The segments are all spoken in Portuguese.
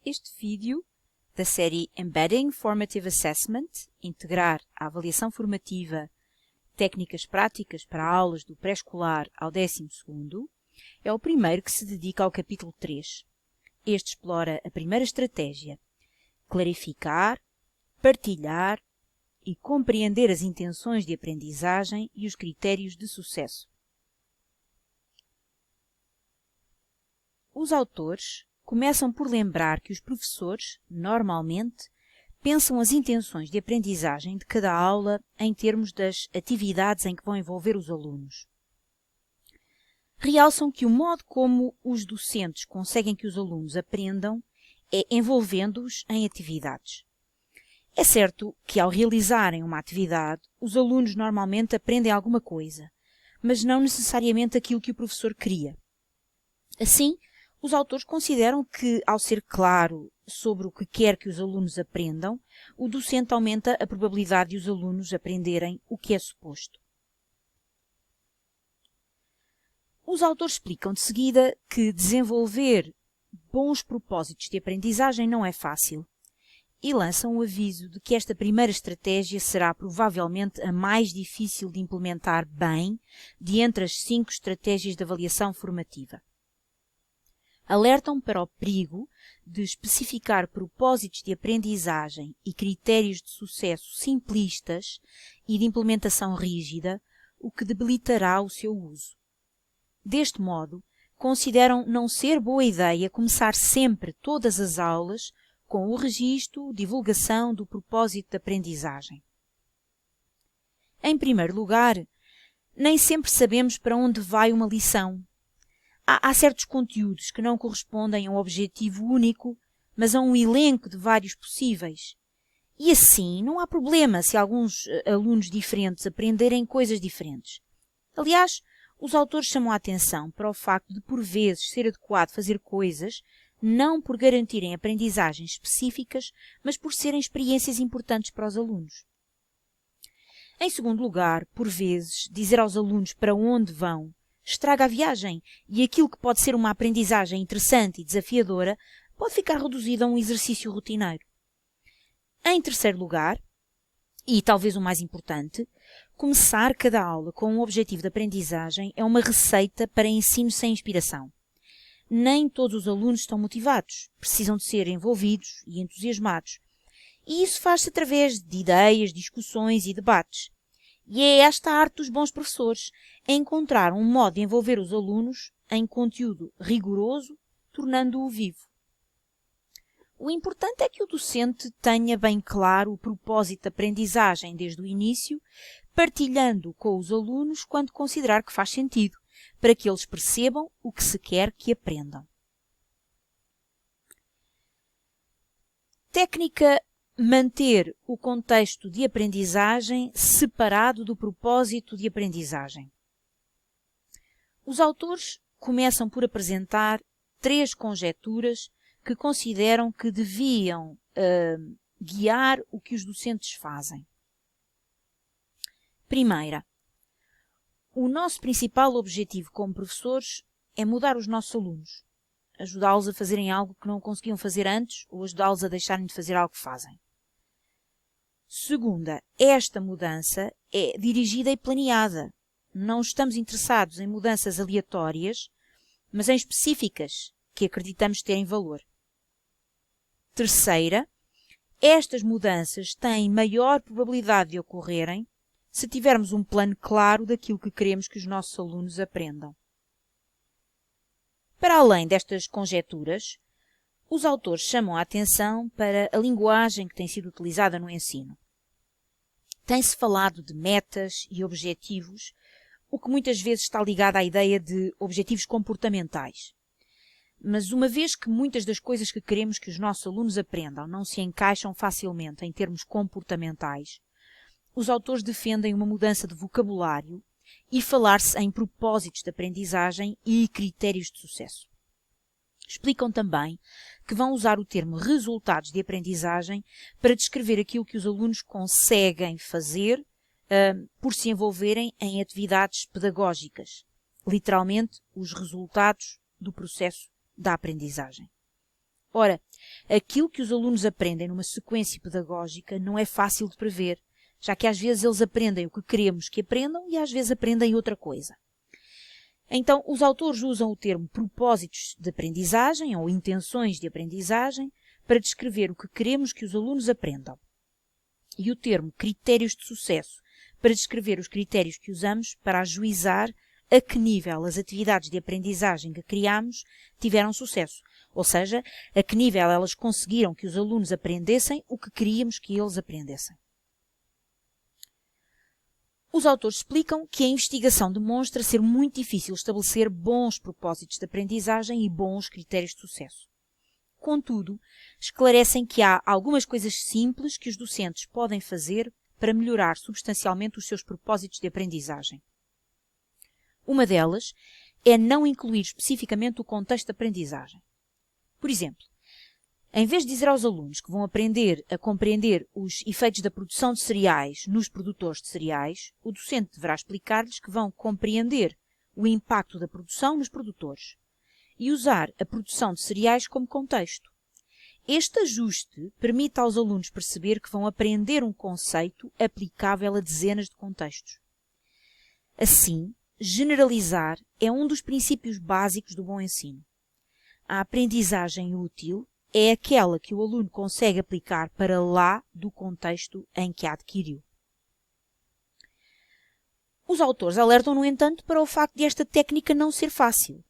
este vídeo da série Embedding Formative Assessment, integrar a avaliação formativa, técnicas práticas para aulas do pré-escolar ao 12º, é o primeiro que se dedica ao capítulo 3. Este explora a primeira estratégia, clarificar, partilhar e compreender as intenções de aprendizagem e os critérios de sucesso. Os autores começam por lembrar que os professores, normalmente, pensam as intenções de aprendizagem de cada aula em termos das atividades em que vão envolver os alunos. Realçam que o modo como os docentes conseguem que os alunos aprendam é envolvendo-os em atividades. É certo que, ao realizarem uma atividade, os alunos normalmente aprendem alguma coisa, mas não necessariamente aquilo que o professor queria. Assim, os autores consideram que, ao ser claro sobre o que quer que os alunos aprendam, o docente aumenta a probabilidade de os alunos aprenderem o que é suposto. Os autores explicam de seguida que desenvolver bons propósitos de aprendizagem não é fácil e lançam o aviso de que esta primeira estratégia será provavelmente a mais difícil de implementar bem de entre as 5 estratégias de avaliação formativa. Alertam para o perigo de especificar propósitos de aprendizagem e critérios de sucesso simplistas e de implementação rígida, o que debilitará o seu uso. Deste modo, consideram não ser boa ideia começar sempre todas as aulas com o registro, divulgação do propósito de aprendizagem. Em primeiro lugar, nem sempre sabemos para onde vai uma lição. Há certos conteúdos que não correspondem a um objetivo único, mas a um elenco de vários possíveis. E assim, não há problema se alguns alunos diferentes aprenderem coisas diferentes. Aliás, os autores chamam a atenção para o facto de, por vezes, ser adequado fazer coisas não por garantirem aprendizagens específicas, mas por serem experiências importantes para os alunos. Em segundo lugar, por vezes, dizer aos alunos para onde vão estraga a viagem e aquilo que pode ser uma aprendizagem interessante e desafiadora pode ficar reduzido a um exercício rotineiro. Em terceiro lugar, e talvez o mais importante, começar cada aula com um objetivo de aprendizagem é uma receita para ensino sem inspiração. Nem todos os alunos estão motivados, precisam de ser envolvidos e entusiasmados. E isso faz-se através de ideias, discussões e debates. E é esta a arte dos bons professores, encontrar um modo de envolver os alunos em conteúdo rigoroso, tornando-o vivo. O importante é que o docente tenha bem claro o propósito de aprendizagem desde o início, partilhando com os alunos quando considerar que faz sentido, para que eles percebam o que se quer que aprendam. Técnica: manter o contexto de aprendizagem separado do propósito de aprendizagem. Os autores começam por apresentar 3 conjecturas que consideram que deviam guiar o que os docentes fazem. Primeira, o nosso principal objetivo como professores é mudar os nossos alunos, ajudá-los a fazerem algo que não conseguiam fazer antes ou ajudá-los a deixarem de fazer algo que fazem. Segunda, esta mudança é dirigida e planeada. Não estamos interessados em mudanças aleatórias, mas em específicas que acreditamos terem valor. Terceira, estas mudanças têm maior probabilidade de ocorrerem se tivermos um plano claro daquilo que queremos que os nossos alunos aprendam. Para além destas conjecturas, os autores chamam a atenção para a linguagem que tem sido utilizada no ensino. Tem-se falado de metas e objetivos, o que muitas vezes está ligado à ideia de objetivos comportamentais. Mas uma vez que muitas das coisas que queremos que os nossos alunos aprendam não se encaixam facilmente em termos comportamentais, os autores defendem uma mudança de vocabulário e falar-se em propósitos de aprendizagem e critérios de sucesso. Explicam também que vão usar o termo resultados de aprendizagem para descrever aquilo que os alunos conseguem fazer por se envolverem em atividades pedagógicas, literalmente os resultados do processo da aprendizagem. Ora, aquilo que os alunos aprendem numa sequência pedagógica não é fácil de prever, já que às vezes eles aprendem o que queremos que aprendam e às vezes aprendem outra coisa. Então, os autores usam o termo propósitos de aprendizagem ou intenções de aprendizagem para descrever o que queremos que os alunos aprendam. E o termo critérios de sucesso para descrever os critérios que usamos para ajuizar a que nível as atividades de aprendizagem que criamos tiveram sucesso. Ou seja, a que nível elas conseguiram que os alunos aprendessem o que queríamos que eles aprendessem. Os autores explicam que a investigação demonstra ser muito difícil estabelecer bons propósitos de aprendizagem e bons critérios de sucesso. Contudo, esclarecem que há algumas coisas simples que os docentes podem fazer para melhorar substancialmente os seus propósitos de aprendizagem. Uma delas é não incluir especificamente o contexto de aprendizagem. Por exemplo, em vez de dizer aos alunos que vão aprender a compreender os efeitos da produção de cereais nos produtores de cereais, o docente deverá explicar-lhes que vão compreender o impacto da produção nos produtores e usar a produção de cereais como contexto. Este ajuste permite aos alunos perceber que vão aprender um conceito aplicável a dezenas de contextos. Assim, generalizar é um dos princípios básicos do bom ensino. A aprendizagem útil é aquela que o aluno consegue aplicar para lá do contexto em que a adquiriu. Os autores alertam, no entanto, para o facto de esta técnica não ser fácil.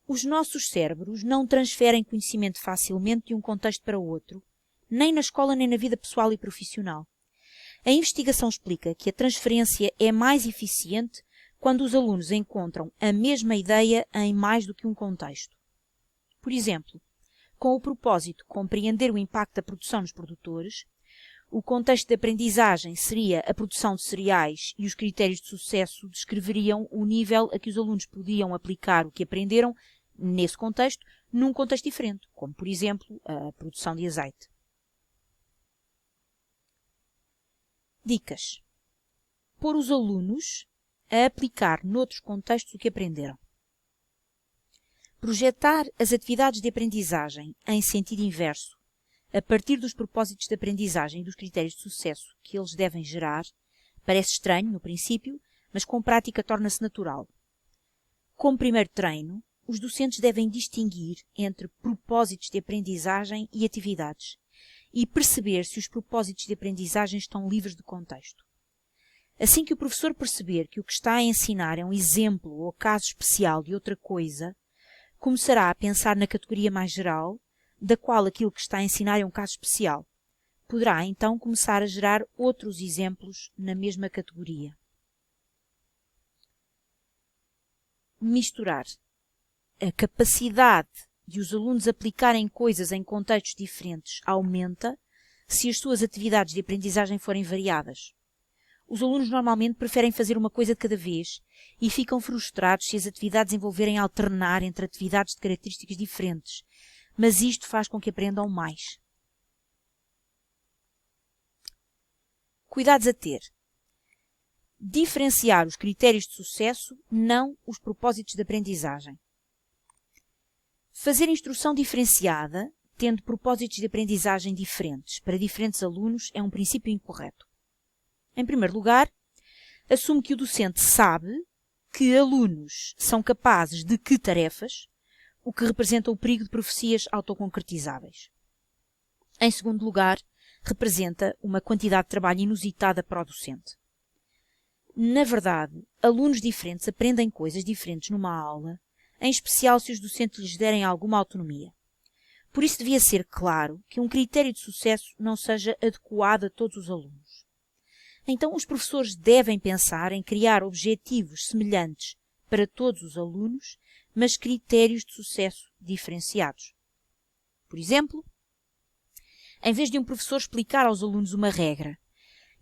Os nossos cérebros não transferem conhecimento facilmente de um contexto para outro, nem na escola nem na vida pessoal e profissional. A investigação explica que a transferência é mais eficiente quando os alunos encontram a mesma ideia em mais do que um contexto. Por exemplo, com o propósito de compreender o impacto da produção nos produtores, o contexto de aprendizagem seria a produção de cereais e os critérios de sucesso descreveriam o nível a que os alunos podiam aplicar o que aprenderam nesse contexto, num contexto diferente, como, por exemplo, a produção de azeite. Dicas. Pôr os alunos a aplicar noutros contextos o que aprenderam. Projetar as atividades de aprendizagem em sentido inverso, a partir dos propósitos de aprendizagem e dos critérios de sucesso que eles devem gerar, parece estranho no princípio, mas com prática torna-se natural. Como primeiro treino, os docentes devem distinguir entre propósitos de aprendizagem e atividades e perceber se os propósitos de aprendizagem estão livres de contexto. Assim que o professor perceber que o que está a ensinar é um exemplo ou caso especial de outra coisa, começará a pensar na categoria mais geral, da qual aquilo que está a ensinar é um caso especial. Poderá, então, começar a gerar outros exemplos na mesma categoria. Misturar. A capacidade de os alunos aplicarem coisas em contextos diferentes aumenta se as suas atividades de aprendizagem forem variadas. Os alunos normalmente preferem fazer uma coisa de cada vez e ficam frustrados se as atividades envolverem alternar entre atividades de características diferentes, mas isto faz com que aprendam mais. Cuidados a ter. Diferenciar os critérios de sucesso, não os propósitos de aprendizagem. Fazer instrução diferenciada, tendo propósitos de aprendizagem diferentes para diferentes alunos, é um princípio incorreto. Em primeiro lugar, assume que o docente sabe que alunos são capazes de que tarefas, o que representa o perigo de profecias autoconcretizáveis. Em segundo lugar, representa uma quantidade de trabalho inusitada para o docente. Na verdade, alunos diferentes aprendem coisas diferentes numa aula, em especial se os docentes lhes derem alguma autonomia. Por isso devia ser claro que um critério de sucesso não seja adequado a todos os alunos. Então, os professores devem pensar em criar objetivos semelhantes para todos os alunos, mas critérios de sucesso diferenciados. Por exemplo, em vez de um professor explicar aos alunos uma regra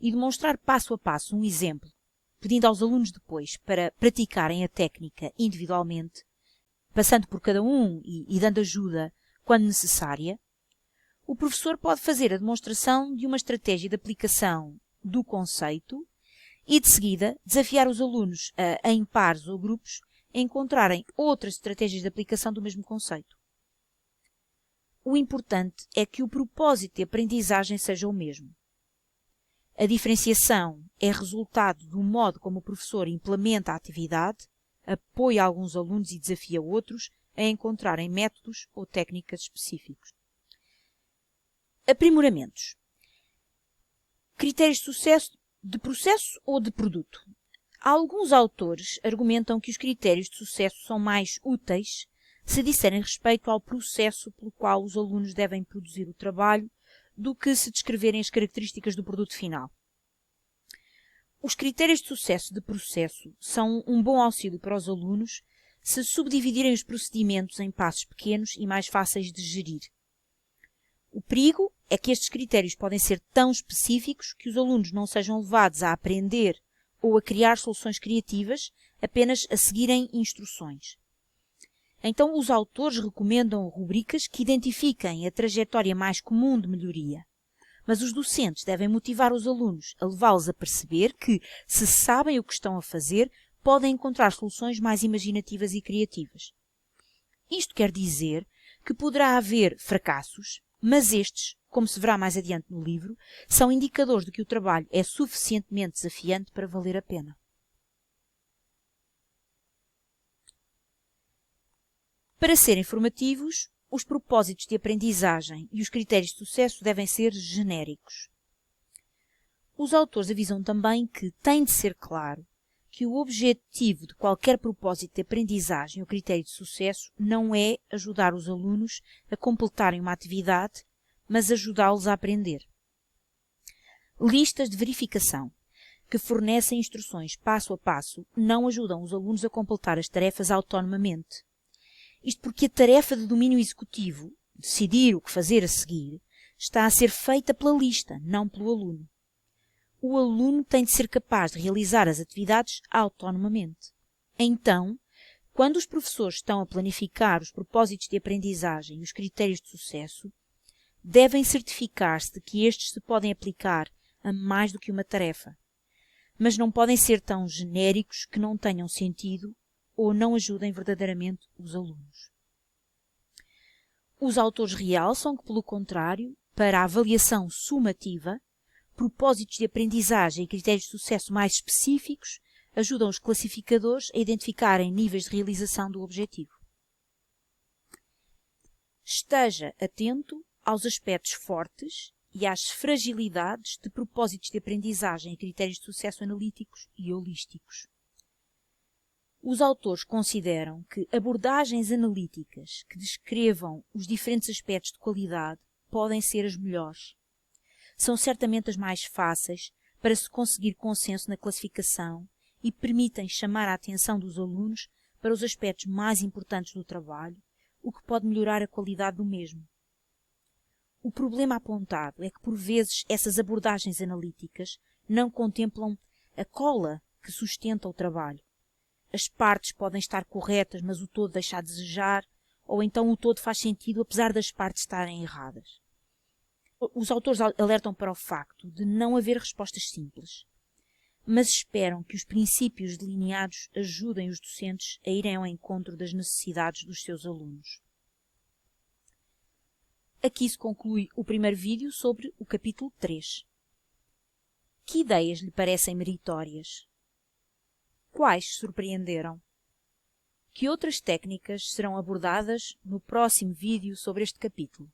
e demonstrar passo a passo um exemplo, pedindo aos alunos depois para praticarem a técnica individualmente, passando por cada um e dando ajuda quando necessária, o professor pode fazer a demonstração de uma estratégia de aplicação do conceito e, de seguida, desafiar os alunos a, em pares ou grupos, a encontrarem outras estratégias de aplicação do mesmo conceito. o importante é que o propósito de aprendizagem seja o mesmo. A diferenciação é resultado do modo como o professor implementa a atividade, apoia alguns alunos e desafia outros a encontrarem métodos ou técnicas específicos. Aprimoramentos. Critérios de sucesso de processo ou de produto. Alguns autores argumentam que os critérios de sucesso são mais úteis se disserem respeito ao processo pelo qual os alunos devem produzir o trabalho do que se descreverem as características do produto final. Os critérios de sucesso de processo são um bom auxílio para os alunos se subdividirem os procedimentos em passos pequenos e mais fáceis de gerir. O perigo é que estes critérios podem ser tão específicos que os alunos não sejam levados a aprender ou a criar soluções criativas apenas a seguirem instruções. Então, os autores recomendam rubricas que identifiquem a trajetória mais comum de melhoria. Mas os docentes devem motivar os alunos a levá-los a perceber que, se sabem o que estão a fazer, podem encontrar soluções mais imaginativas e criativas. Isto quer dizer que poderá haver fracassos, mas estes, como se verá mais adiante no livro, são indicadores de que o trabalho é suficientemente desafiante para valer a pena. Para serem formativos, os propósitos de aprendizagem e os critérios de sucesso devem ser genéricos. Os autores avisam também que tem de ser claro que o objetivo de qualquer propósito de aprendizagem ou critério de sucesso não é ajudar os alunos a completarem uma atividade, mas ajudá-los a aprender. Listas de verificação que fornecem instruções passo a passo não ajudam os alunos a completar as tarefas autonomamente. Isto porque a tarefa de domínio executivo, decidir o que fazer a seguir, está a ser feita pela lista, não pelo aluno. O aluno tem de ser capaz de realizar as atividades autonomamente. Então, quando os professores estão a planificar os propósitos de aprendizagem e os critérios de sucesso, devem certificar-se de que estes se podem aplicar a mais do que uma tarefa, mas não podem ser tão genéricos que não tenham sentido ou não ajudem verdadeiramente os alunos. Os autores realçam que, pelo contrário, para a avaliação sumativa, propósitos de aprendizagem e critérios de sucesso mais específicos ajudam os classificadores a identificarem níveis de realização do objetivo. Esteja atento aos aspectos fortes e às fragilidades de propósitos de aprendizagem e critérios de sucesso analíticos e holísticos. Os autores consideram que abordagens analíticas que descrevam os diferentes aspectos de qualidade podem ser as melhores. São certamente as mais fáceis para se conseguir consenso na classificação e permitem chamar a atenção dos alunos para os aspectos mais importantes do trabalho, o que pode melhorar a qualidade do mesmo. O problema apontado é que, por vezes, essas abordagens analíticas não contemplam a cola que sustenta o trabalho. As partes podem estar corretas, mas o todo deixa a desejar, ou então o todo faz sentido apesar das partes estarem erradas. Os autores alertam para o facto de não haver respostas simples, mas esperam que os princípios delineados ajudem os docentes a irem ao encontro das necessidades dos seus alunos. Aqui se conclui o primeiro vídeo sobre o capítulo 3. Que ideias lhe parecem meritórias? Quais surpreenderam? Que outras técnicas serão abordadas no próximo vídeo sobre este capítulo?